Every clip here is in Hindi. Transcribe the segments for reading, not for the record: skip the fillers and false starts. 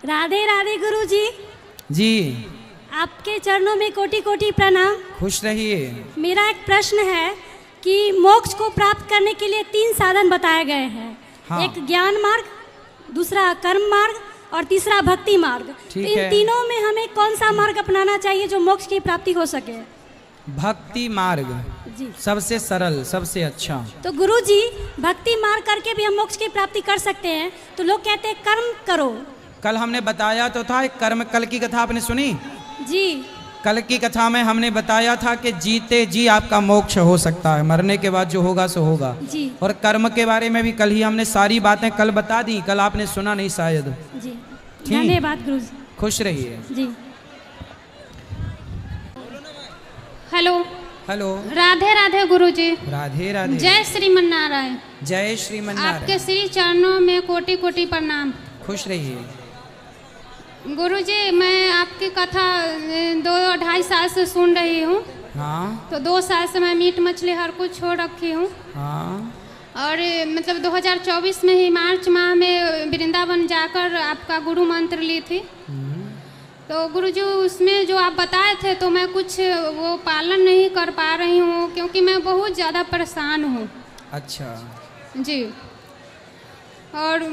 राधे राधे गुरुजी। जी आपके चरणों में कोटि कोटि प्रणाम। खुश रहिए। मेरा एक प्रश्न है कि मोक्ष को प्राप्त करने के लिए 3 साधन बताए गए हैं। हाँ। एक ज्ञान मार्ग, दूसरा कर्म मार्ग और तीसरा भक्ति मार्ग। तो ठीक इन है। तीनों में हमें कौन सा मार्ग अपनाना चाहिए जो मोक्ष की प्राप्ति हो सके? भक्ति मार्ग जी। सबसे सरल, सबसे अच्छा। तो गुरुजी, भक्ति मार्ग करके भी हम मोक्ष की प्राप्ति कर सकते हैं, तो लोग कहते हैं कर्म करो। कल हमने बताया तो था, एक कर्म, कल की कथा आपने सुनी? जी। कल की कथा में हमने बताया था कि जीते जी आपका मोक्ष हो सकता है, मरने के बाद जो होगा सो होगा। जी। और कर्म के बारे में भी कल ही हमने सारी बातें कल बता दी, कल आपने सुना नहीं शायद। जी, ठीक। धन्यवाद गुरुजी। खुश रहिए। जी। हेलो। हेलो। राधे राधे गुरुजी। राधे राधे। जय श्रीमन्नारायण। जय श्रीमन्नारायण। आपके श्री चरणों में कोटि कोटि प्रणाम। खुश रहिए। गुरुजी, मैं आपकी कथा 2-2.5 साल से सुन रही हूँ। हाँ तो 2 साल से मैं मीट मछली हर कुछ छोड़ रखी हूँ। हाँ। और मतलब 2024 में ही मार्च माह में वृंदावन जाकर आपका गुरु मंत्र ली थी। तो गुरुजी, उसमें जो आप बताए थे तो मैं कुछ वो पालन नहीं कर पा रही हूँ, क्योंकि मैं बहुत ज़्यादा परेशान हूँ। अच्छा जी। और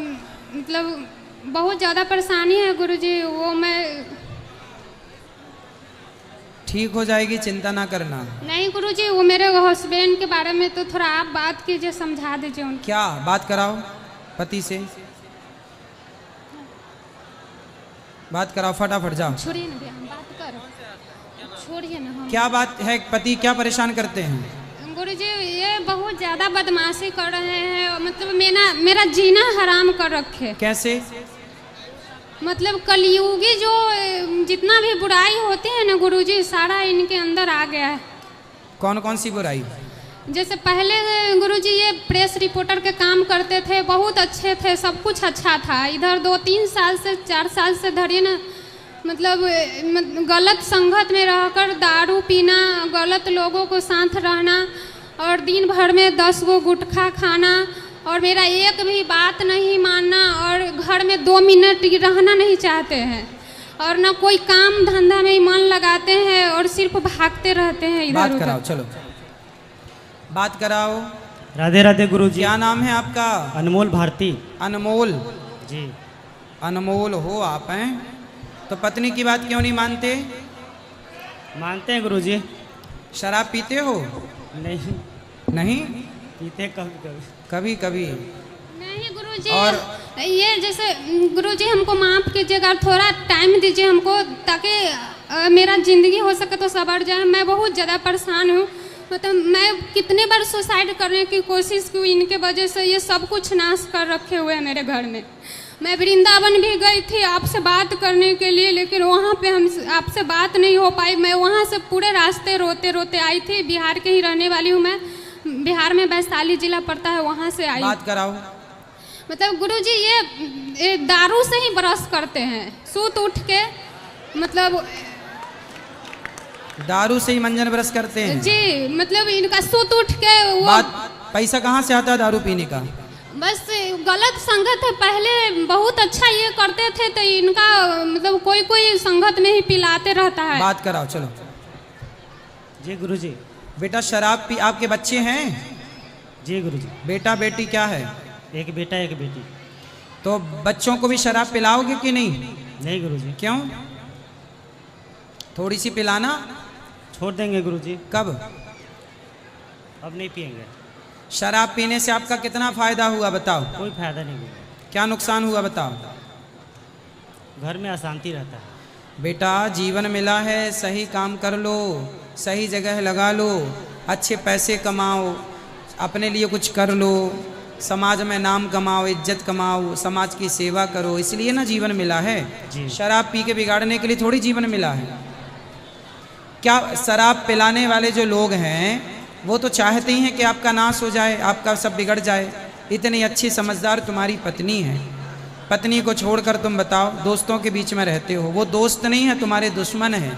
मतलब बहुत ज़्यादा परेशानी है गुरुजी, वो मैं ठीक हो जाएगी, चिंता ना करना। नहीं गुरुजी, वो मेरे हस्बैंड के बारे में तो थोड़ा आप बात कीजिए, समझा दीजिए उनको। क्या बात कराओ पति से, बात कराओ फटाफट, जाओ। छोड़िए ना भैया, हम बात करो, छोड़िए ना हम। क्या बात है? पति क्या परेशान करते हैं? गुरुजी, ये बहुत ज़्यादा बदमाशी कर रहे हैं, मतलब मेरा जीना हराम कर रखे। कैसे? मतलब कलयुगी जो जितना भी बुराई होती है ना गुरुजी, सारा इनके अंदर आ गया है। कौन कौन सी बुराई? जैसे पहले गुरुजी ये प्रेस रिपोर्टर के काम करते थे, बहुत अच्छे थे, सब कुछ अच्छा था। इधर 2-3 साल से 4 साल से धरिए ना, मतलब गलत संगत में रहकर दारू पीना, गलत लोगों को साथ रहना, और दिन भर में 10 गो गुटखा खाना, और मेरा एक भी बात नहीं मानना, और घर में 2 मिनट रहना नहीं चाहते हैं, और ना कोई काम धंधा में मन लगाते हैं, और सिर्फ भागते रहते हैं इधर बात उधर। कराओ, चलो बात कराओ। राधे राधे गुरुजी। क्या नाम है आपका? अनमोल भारती। अनमोल जी। अनमोल हो आप हैं? तो पत्नी की बात क्यों नहीं मानते? मानते हैं गुरुजी। शराब पीते हो? नहीं, नहीं, पीते कभी कभी। कभी कभी। नहीं गुरुजी, और ये जैसे गुरुजी हमको माफ़ कीजिएगा, थोड़ा टाइम दीजिए हमको, ताकि मेरा ज़िंदगी हो सके तो सवर जाए। मैं बहुत ज़्यादा परेशान हूँ, मतलब मैं कितने बार सुसाइड करने की कोशिश की, इनके वजह से ये सब कुछ नाश कर रखे हुए हैं मेरे घर में। मैं वृंदावन भी गई थी आपसे बात करने के लिए, लेकिन वहाँ पे हम आपसे बात नहीं हो पाई। मैं वहाँ से पूरे रास्ते रोते रोते आई थी। बिहार के ही रहने वाली हूँ मैं, बिहार में वैशाली जिला पड़ता है, वहाँ से आई। बात कराओ। मतलब गुरुजी, ये दारू से ही ब्रश करते हैं, सूत उठ के, मतलब दारू से ही मंजन ब्रश करते हैं? जी, मतलब इनका सूत उठ के वो बात, पैसा कहाँ से आता है दारू पीने का? बस गलत संगत है। पहले बहुत अच्छा ये करते थे, तो इनका मतलब कोई कोई संगत में ही पिलाते रहता है। बात कराओ, चलो। जी गुरुजी। बेटा शराब पी, आपके बच्चे हैं? जी गुरुजी। बेटा बेटी क्या है? एक बेटा एक बेटी। तो बच्चों को भी शराब पिलाओगे कि नहीं? नहीं गुरुजी। क्यों? थोड़ी सी पिलाना। छोड़ देंगे गुरुजी। कब? अब नहीं पिएंगे। शराब पीने से आपका कितना फायदा हुआ बताओ? कोई फायदा नहीं गुरुजी। क्या नुकसान हुआ बताओ? घर में अशांति रहता है। बेटा जीवन मिला है, सही काम कर लो, सही जगह लगा लो, अच्छे पैसे कमाओ, अपने लिए कुछ कर लो, समाज में नाम कमाओ, इज्जत कमाओ, समाज की सेवा करो, इसलिए ना जीवन मिला है। जी। शराब पी के बिगाड़ने के लिए थोड़ी जीवन मिला है। क्या शराब पिलाने वाले जो लोग हैं वो तो चाहते ही हैं कि आपका नाश हो जाए, आपका सब बिगड़ जाए। इतनी अच्छी समझदार तुम्हारी पत्नी है, पत्नी को छोड़कर तुम बताओ दोस्तों के बीच में रहते हो। वो दोस्त नहीं है, तुम्हारे दुश्मन है,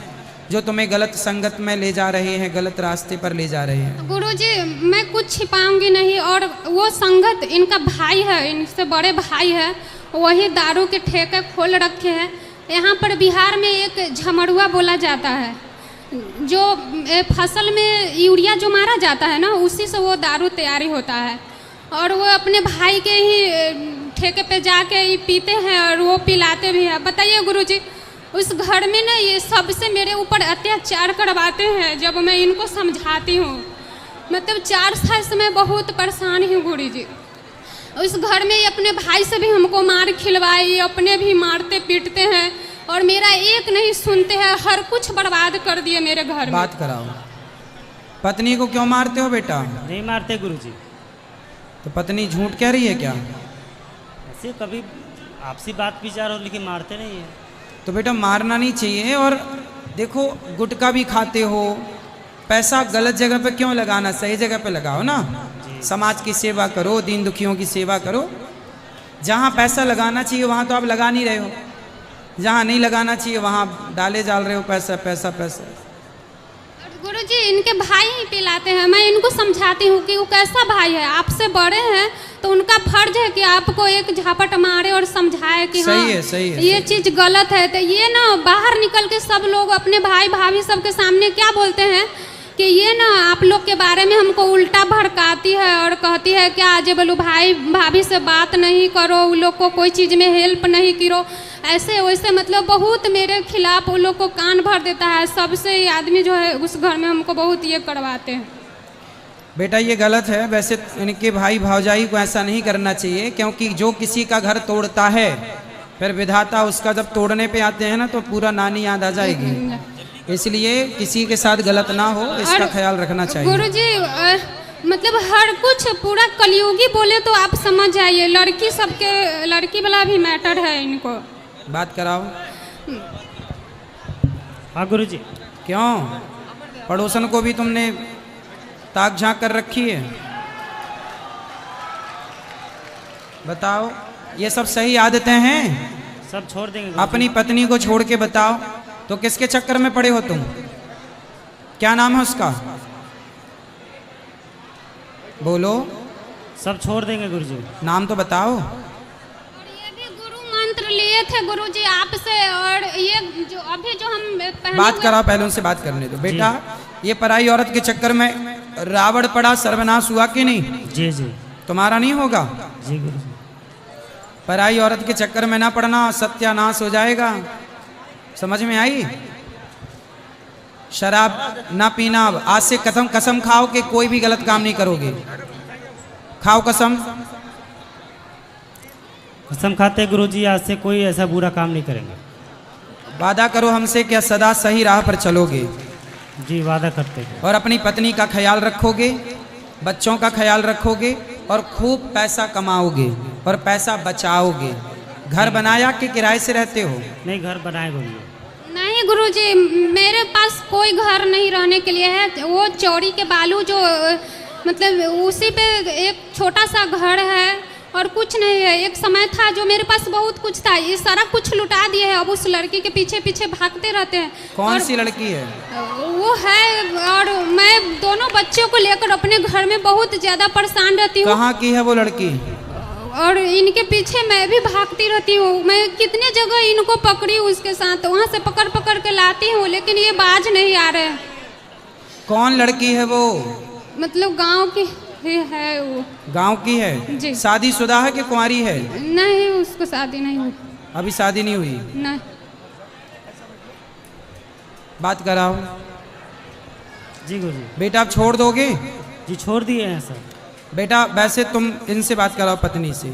जो तुम्हें गलत संगत में ले जा रहे हैं, गलत रास्ते पर ले जा रहे हैं। गुरुजी, मैं कुछ छिपाऊंगी नहीं, और वो संगत इनका भाई है, इनसे बड़े भाई है, वही दारू के ठेके खोल रखे हैं। यहाँ पर बिहार में एक झमरुआ बोला जाता है, जो फसल में यूरिया जो मारा जाता है ना, उसी से वो दारू तैयारी होता है। और वो अपने भाई के ही ठेके पे जाके ही पीते हैं और वो पिलाते भी हैं। बताइए गुरुजी, उस घर में ना ये सबसे मेरे ऊपर अत्याचार करवाते हैं जब मैं इनको समझाती हूँ। मतलब 4 साल से मैं बहुत परेशान हूँ गुरुजी। उस घर में ये अपने भाई से भी हमको मार खिलवाए, ये अपने भी मारते पीटते हैं और मेरा एक नहीं सुनते हैं, हर कुछ बर्बाद कर दिए मेरे घर में। बात कराओ, पत्नी को क्यों मारते हो बेटा? नहीं मारते गुरुजी। तो पत्नी झूठ कह रही है क्या? ऐसे कभी आपसी बात विचार हो, लेकिन मारते नहीं है। तो बेटा मारना नहीं चाहिए। और देखो गुटखा भी खाते हो, पैसा गलत जगह पे क्यों लगाना, सही जगह पे लगाओ ना। समाज की सेवा करो, दीन दुखियों की सेवा करो। जहाँ पैसा लगाना चाहिए वहाँ तो आप लगा नहीं रहे हो, जहाँ नहीं लगाना चाहिए वहाँ डाले डाल रहे हो पैसा पैसा पैसा। गुरुजी इनके भाई ही पिलाते हैं, मैं इनको समझाती हूँ कि वो कैसा भाई है, आपसे बड़े हैं तो उनका फर्ज है कि आपको एक झापट मारे और समझाए कि सही हाँ है, सही है, ये चीज़ गलत है। तो ये ना बाहर निकल के सब लोग अपने भाई भाभी सबके सामने क्या बोलते हैं कि ये ना आप लोग के बारे में हमको उल्टा भड़काती है और कहती है क्या जे बोलू भाई भाभी से बात नहीं करो, उन लोग को कोई चीज़ में हेल्प नहीं करो, ऐसे वैसे मतलब बहुत मेरे खिलाफ उन लोग को कान भर देता है। सबसे ये आदमी जो है उस घर में हमको बहुत ये करवाते हैं। बेटा ये गलत है। वैसे इनके भाई भावजाई को ऐसा नहीं करना चाहिए, क्योंकि जो किसी का घर तोड़ता है फिर विधाता उसका जब तोड़ने पे आते हैं ना तो पूरा नानी याद आ जाएगी। इसलिए किसी के साथ गलत ना हो, इसका ख्याल रखना चाहिए। गुरुजी मतलब हर कुछ पूरा कलयुगी बोले तो आप समझ जाइए, लड़की सबके लड़की वाला भी मैटर है इनको। बात कराओ। हाँ गुरुजी। क्यों पड़ोसन को भी तुमने ताक झांक कर रखी है? बताओ, ये सब सही आदतें हैं? सब छोड़ देंगे गुरुजी। अपनी पत्नी को छोड़ के बताओ तो किसके चक्कर में पड़े हो तुम? क्या नाम है उसका? बोलो। सब छोड़ देंगे गुरुजी। नाम तो बताओ। और ये भी गुरु मंत्र लिए थे गुरुजी आपसे, और ये जो अभी जो हम पहने बात कराओ, पहले उनसे बात करने दो। बेटा ये पराई औरत के चक्कर में रावण पड़ा, सर्वनाश हुआ कि नहीं? जी जी। तुम्हारा नहीं होगा? जी गुरुजी। पराई औरत के चक्कर में ना पड़ना, सत्यानाश हो जाएगा। समझ में आई? शराब ना पीना। आज से कसम खाओ कि कोई भी गलत काम नहीं करोगे। खाओ कसम। कसम खाते गुरुजी आज से कोई ऐसा बुरा काम नहीं करेंगे। वादा करो हमसे क्या सदा सही राह पर चलोगे? जी वादा करते हैं। और अपनी पत्नी का ख्याल रखोगे, बच्चों का ख्याल रखोगे और खूब पैसा कमाओगे और पैसा बचाओगे। घर बनाया कि किराए से रहते हो? नहीं घर बनाए गुरुजी। नहीं गुरुजी, मेरे पास कोई घर नहीं रहने के लिए है। वो चौड़ी के बालू जो मतलब उसी पे एक छोटा सा घर है और कुछ नहीं है। एक समय था जो मेरे पास बहुत कुछ था, ये सारा कुछ लुटा दिए है। अब उस लड़की के पीछे पीछे भागते रहते हैं। कौन सी लड़की है? वो है, और मैं दोनों बच्चों को लेकर अपने घर में बहुत ज़्यादा परेशान रहती हूँ। कहाँ की है वो लड़की? और इनके पीछे मैं भी भागती रहती हूँ। मैं कितने जगह इनको पकड़ी हूँ, उसके साथ वहाँ से पकड़ पकड़ के लाती हूँ, लेकिन ये बाज नहीं आ रहे। कौन लड़की है वो? मतलब गांव की ही है वो। गांव की है? जी। शादीशुदा है कि कुंवारी है? नहीं, उसको शादी नहीं हुई। अभी शादी नहीं हुई? नहीं। बात कराओ। जी गुरुजी। बेटा आप छोड़ दोगे? जी छोड़ दिए हैं सर। बेटा वैसे तुम इनसे बात कराओ पत्नी से।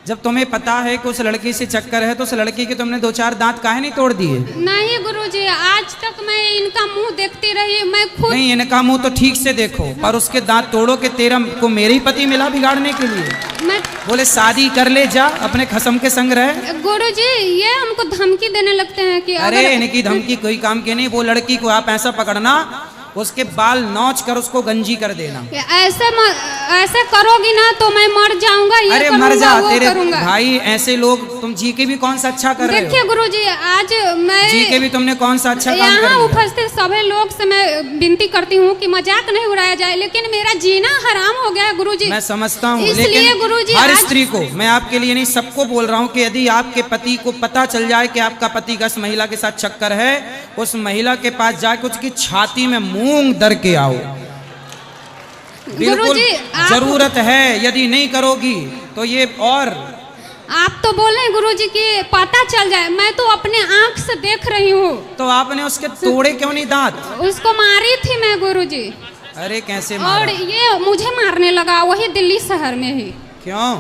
जब तुम्हें पता है कि उस लड़की से चक्कर है तो उस लड़की के तुमने 2-4 दांत काहे नहीं तोड़ दिए? नहीं गुरुजी, आज तक मैं इनका मुंह देखती रही। मैं खुद नहीं, इनका मुंह तो ठीक से देखो, पर उसके दांत तोड़ो कि तेरा को मेरे ही पति मिला बिगाड़ने के लिए। मैं बोले शादी कर ले जा, अपने खसम के संग रहे। गुरुजी ये हमको धमकी देने लगते हैं कि अरे इनकी धमकी कोई काम की नहीं। वो लड़की को आप ऐसा पकड़ना उसके बाल नोच कर उसको गंजी कर देना। ऐसे करोगी ना तो मैं मर जाऊंगा। ये अरे मर जा तेरे भाई, ऐसे लोग तुम जी के भी कौन सा अच्छा कर रहे हो। देखिए गुरुजी, आज मैं जी के भी तुमने कौन सा अच्छा काम कर यहाँ उपस्थित सभी लोग से मैं विनती करती हूँ कि मजाक नहीं उड़ाया जाए, लेकिन मेरा जीना हराम हो गया है गुरुजी। मैं समझता हूँ, इसलिए लेकिन गुरुजी हर स्त्री को, मैं आपके लिए नहीं सबको बोल रहा हूँ कि यदि आपके पति को पता चल जाए कि आपका पति का इस महिला के साथ चक्कर है, उस महिला के पास जाकर उसकी छाती में मूंग दर के आओ। बिल्कुल जरूरत है, यदि नहीं करोगी तो ये। और आप तो बोल रहे हैं गुरुजी कि पता चल जाए, मैं तो अपने आंख से देख रही हूँ। तो आपने उसके तोड़े क्यों नहीं दांत? उसको मारी थी मैं गुरुजी। अरे कैसे मारा? और ये मुझे मारने लगा, वही दिल्ली शहर में ही। क्यों?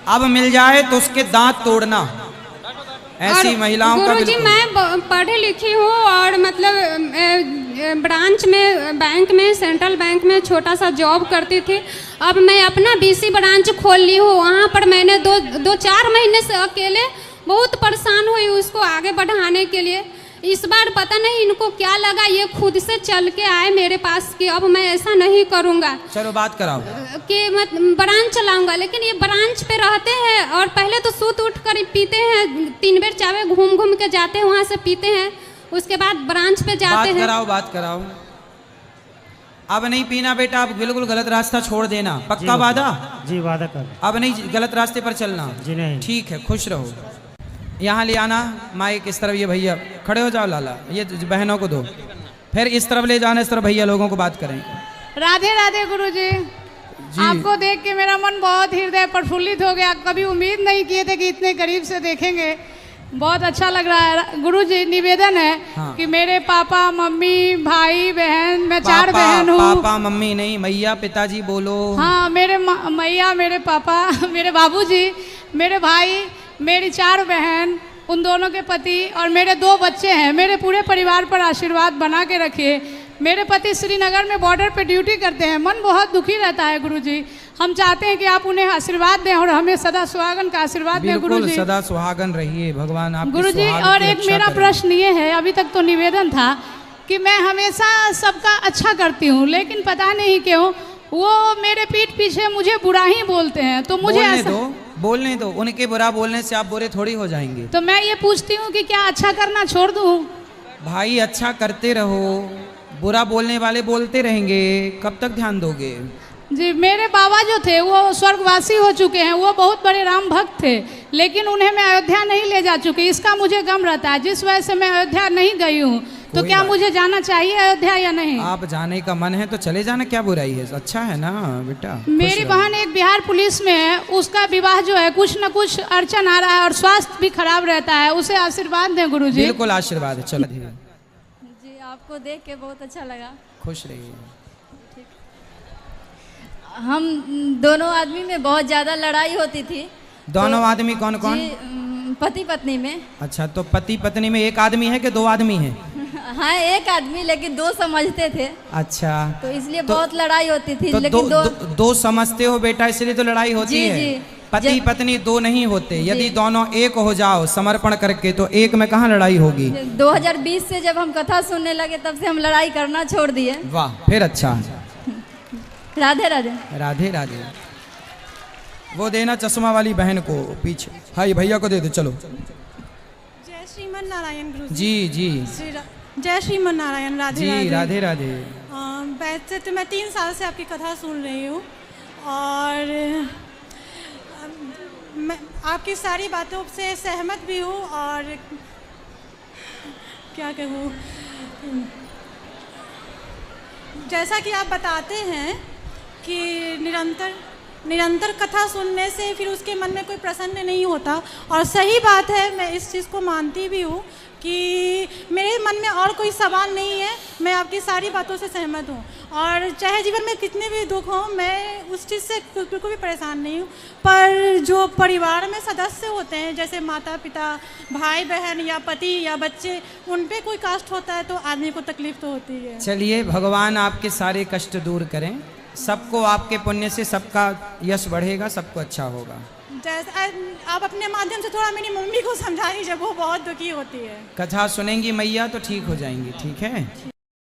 अब मिल जाए तो उसके दांत तोड़ना। ऐसी महिलाओं का गुरुजी मैं पढ़ी लिखी हूँ और मतलब ब्रांच में, बैंक में, सेंट्रल बैंक में छोटा सा जॉब करती थी। अब मैं अपना बीसी ब्रांच खोल ली हूँ। वहाँ पर मैंने दो चार महीने से अकेले बहुत परेशान हुई उसको आगे बढ़ाने के लिए। इस बार पता नहीं इनको क्या लगा, ये खुद से चल के आए मेरे पास कि अब मैं ऐसा नहीं करूँगा। चलो बात कराओ कि मैं ब्रांच चलाऊंगा, लेकिन ये ब्रांच पे रहते हैं और पहले तो सूत उठ कर पीते हैं, 3 बेर चावे घूम घूम के जाते हैं, वहाँ से पीते हैं, उसके बाद ब्रांच पे जाते हैं। बात कराओ। अब नहीं पीना बेटा, अब बिल्कुल गलत रास्ता छोड़ देना। पक्का वादा? जी वादा कर। अब नहीं गलत रास्ते पर चलना। जी नहीं। ठीक है, खुश रहो। यहाँ ले आना माइक इस तरफ, ये भैया खड़े हो जाओ लाला, ये बहनों को दो, फिर इस तरफ ले जाना, इस तरफ भैया लोगों को बात करें। राधे राधे गुरुजी। आपको देख के मेरा मन बहुत हृदय प्रफुल्लित हो गया। कभी उम्मीद नहीं किए थे कि इतने करीब से देखेंगे। बहुत अच्छा लग रहा है गुरुजी। निवेदन है कि मेरे पापा मम्मी भाई बहन, मैं 4 बहन हूँ। पापा मम्मी नहीं, मैया पिताजी बोलो। हाँ, मेरे मैया, मेरे पापा, मेरे बाबूजी, मेरे भाई, मेरी 4 बहन, उन दोनों के पति और मेरे 2 बच्चे हैं। मेरे पूरे परिवार पर आशीर्वाद बना के रखिए। मेरे पति श्रीनगर में बॉर्डर पे ड्यूटी करते हैं। मन बहुत दुखी रहता है गुरुजी। हम चाहते हैं कि आप उन्हें आशीर्वाद दें और हमें सदा सुहागन का आशीर्वाद दें गुरुजी। सदा सुहागन रहिए भगवान आप गुरुजी। और एक मेरा प्रश्न ये है, अभी तक तो निवेदन था कि मैं हमेशा सबका अच्छा करती हूँ, लेकिन पता नहीं क्यों वो मेरे पीठ पीछे मुझे बुरा ही बोलते हैं। तो मुझे बोलने दो, उनके बुरा बोलने से आप बुरे थोड़ी हो जाएंगे। तो मैं ये पूछती हूँ कि क्या अच्छा करना छोड़ दूँ? भाई अच्छा करते रहो, बुरा बोलने वाले बोलते रहेंगे, कब तक ध्यान दोगे? जी, मेरे बाबा जो थे वो स्वर्गवासी हो चुके हैं। वो बहुत बड़े राम भक्त थे, लेकिन उन्हें मैं अयोध्या नहीं ले जा चुकी। इसका मुझे गम रहता है, जिस वजह से मैं अयोध्या नहीं गई हूँ। तो क्या मुझे जाना चाहिए अयोध्या या नहीं? आप जाने का मन है तो चले जाना, क्या बुराई है, अच्छा है ना बेटा। मेरी बहन एक बिहार पुलिस में है, उसका विवाह जो है कुछ न कुछ अड़चन आ रहा है और स्वास्थ्य भी खराब रहता है। उसे आशीर्वाद दें गुरुजी। बिल्कुल आशीर्वाद है। चलो जी, आपको देख के बहुत अच्छा लगा। खुश रहिए। हम दोनों आदमी में बहुत ज्यादा लड़ाई होती थी। दोनों आदमी कौन कौन? पति पत्नी में। अच्छा, तो पति पत्नी में एक आदमी है कि 2 आदमी है? हाँ, एक आदमी, लेकिन 2 समझते थे। अच्छा, तो इसलिए बहुत लड़ाई होती थी। तो लेकिन दो समझते हो बेटा, इसलिए तो लड़ाई होती है। जी। पति पत्नी 2 नहीं होते। यदि दोनों एक हो जाओ समर्पण करके, तो एक में कहाँ लड़ाई होगी? 2020 से जब हम कथा सुनने लगे तब से हम लड़ाई करना छोड़ दिए। वाह, फिर अच्छा। राधे राधे। राधे राधे। वो देना चश्मा वाली बहन को पीछे। हाँ, भैया को दे दो। चलो। जय श्रीमन नारायण गुरु जी जी। जय श्रीमन नारायण। राधे जी, राधे राधे। वैसे तो मैं 3 साल से आपकी कथा सुन रही हूँ और मैं आपकी सारी बातों से सहमत भी हूँ। और क्या कहूँ, जैसा कि आप बताते हैं कि निरंतर कथा सुनने से फिर उसके मन में कोई प्रसन्न नहीं होता। और सही बात है, मैं इस चीज़ को मानती भी हूँ कि मेरे मन में और कोई सवाल नहीं है। मैं आपकी सारी बातों से सहमत हूँ और चाहे जीवन में कितने भी दुख हों, मैं उस चीज़ से बिल्कुल भी परेशान नहीं हूँ। पर जो परिवार में सदस्य होते हैं, जैसे माता पिता, भाई बहन या पति या बच्चे, उन पे कोई कष्ट होता है तो आदमी को तकलीफ तो होती है। चलिए, भगवान आपके सारे कष्ट दूर करें। सबको आपके पुण्य से सबका यश बढ़ेगा, सबको अच्छा होगा। जैसे आप अपने माध्यम से थोड़ा मेरी मम्मी को समझा दीजिए, वो बहुत दुखी होती है। कथा सुनेंगी मैया तो ठीक हो जाएंगी। ठीक है।